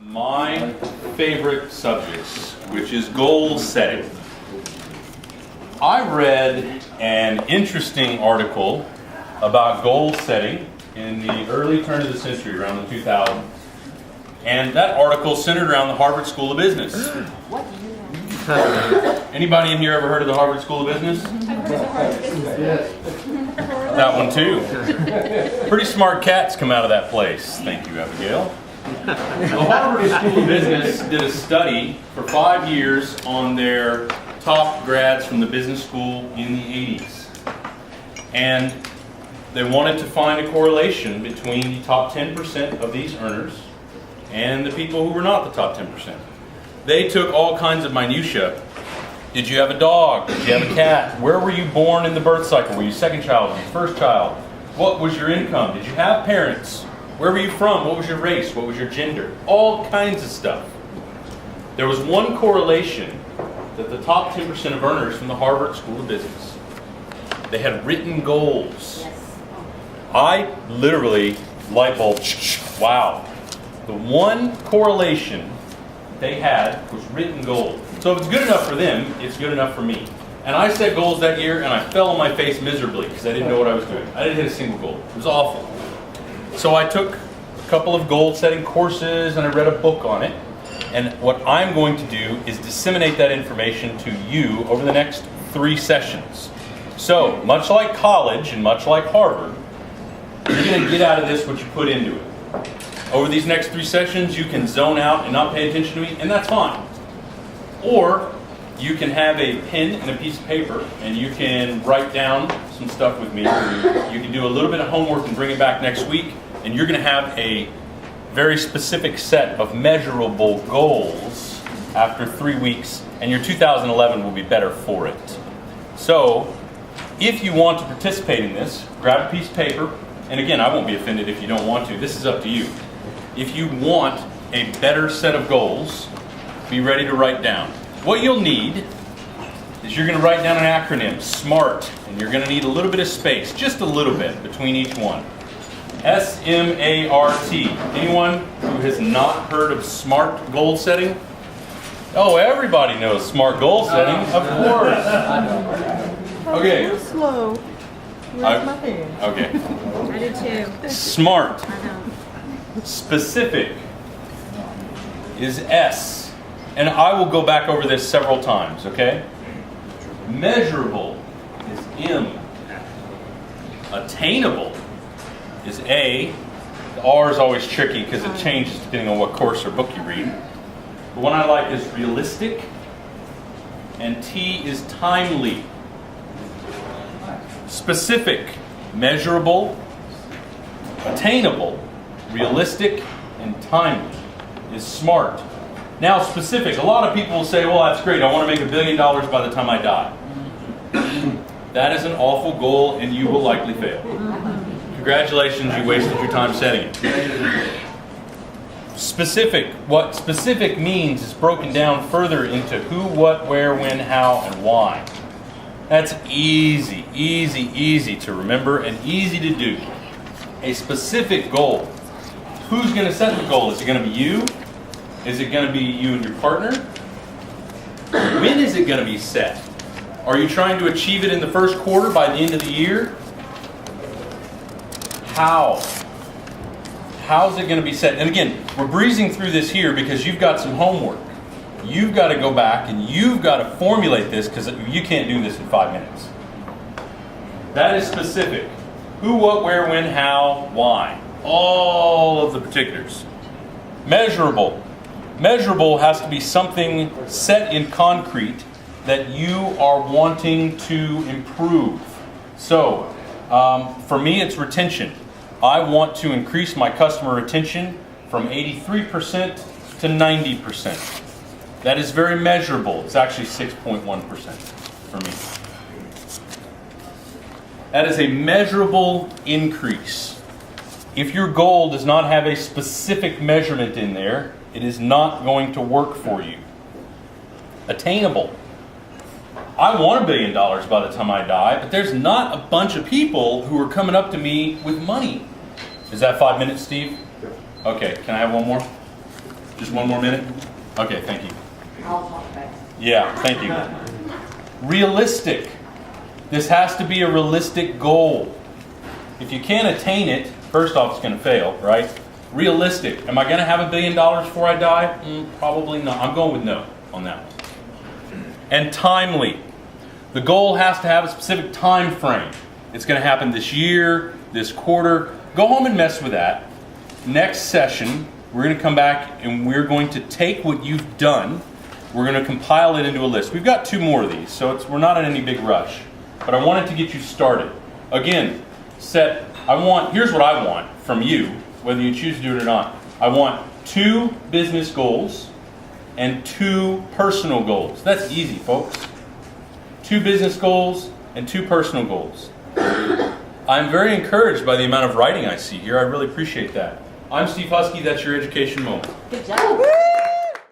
My favorite subjects, which is goal setting. I read an interesting article about goal setting in the early turn of the century, around the 2000s. And that article centered around the Harvard School of Business. Anybody in here ever heard of the Harvard School of Business? That one too. Pretty smart cats come out of that place. Thank you, Abigail. The Harvard School of Business did a study for 5 years on their top grads from the business school in the 80s. And they wanted to find a correlation between the top 10% of these earners and the people who were not the top 10%. They took all kinds of minutiae. Did you have a dog? Did you have a cat? Where were you born in the birth cycle? Were you second child? Were you first child? What was your income? Did you have parents? Where were you from? What was your race? What was your gender? All kinds of stuff. There was one correlation that the top 10% of earners from the Harvard School of Business, they had written goals. I literally, light bulb, wow. The one correlation they had was written goals. So if it's good enough for them, it's good enough for me. And I set goals that year and I fell on my face miserably because I didn't know what I was doing. I didn't hit a single goal. It was awful. So I took a couple of goal setting courses and I read a book on it. And what I'm going to do is disseminate that information to you over the next 3 sessions. So, much like college and much like Harvard, you're going to get out of this what you put into it. Over these next 3 sessions, you can zone out and not pay attention to me, and that's fine. Or you can have a pen and a piece of paper, and you can write down some stuff with me. You can do a little bit of homework and bring it back next week, and you're going to have a very specific set of measurable goals after 3 weeks, and your 2011 will be better for it. So, if you want to participate in this, grab a piece of paper, and again, I won't be offended if you don't want to. This is up to you. If you want a better set of goals, be ready to write down. What you'll need is you're going to write down an acronym, SMART, and you're going to need a little bit of space, just a little bit, between each one. S-M-A-R-T. Anyone who has not heard of SMART goal setting? Oh, everybody knows SMART goal setting, of course. Okay. I'm slow. Where's my pen? Okay. I do too. SMART. I know. Specific is S. And I will go back over this several times, okay? Measurable is M. Attainable is A. The R is always tricky because it changes depending on what course or book you read. The one I like is realistic. And T is timely. Specific, measurable, attainable, realistic, and timely is SMART. Now specific, a lot of people will say, well, that's great, I want to make $1 billion by the time I die. That is an awful goal and you will likely fail. Congratulations, you wasted your time setting it. Specific, what specific means is broken down further into who, what, where, when, how, and why. That's easy to remember and easy to do. A specific goal. Who's going to set the goal? Is it going to be you? Is it going to be you and your partner? When is it going to be set? Are you trying to achieve it in the first quarter by the end of the year? How? How's it going to be set? And again, we're breezing through this here because you've got some homework. You've got to go back and you've got to formulate this because you can't do this in 5 minutes. That is specific. Who, what, where, when, how, why. All of the particulars. Measurable. Measurable has to be something set in concrete that you are wanting to improve. So, for me it's retention. I want to increase my customer retention from 83% to 90%. That is very measurable. It's actually 6.1% for me. That is a measurable increase. If your goal does not have a specific measurement in there, it is not going to work for you. Attainable. I want $1 billion by the time I die, but there's not a bunch of people who are coming up to me with money. Is that 5 minutes, Steve? Okay, can I have one more? Just one more minute? Okay, thank you. I'll talk fast. Yeah, thank you. Realistic. This has to be a realistic goal. If you can't attain it, first off, it's going to fail, right? Realistic. Am I going to have $1 billion before I die? Probably not. I'm going with no on that one. And timely. The goal has to have a specific time frame. It's going to happen this year, this quarter. Go home and mess with that. Next session, we're going to come back and we're going to take what you've done. We're going to compile it into a list. We've got 2 more of these, so we're not in any big rush. But I wanted to get you started. Again, here's what I want from you, whether you choose to do it or not. I want 2 business goals and 2 personal goals. That's easy, folks. 2 business goals and 2 personal goals. I'm very encouraged by the amount of writing I see here. I really appreciate that. I'm Steve Husky. That's your education moment. Good job.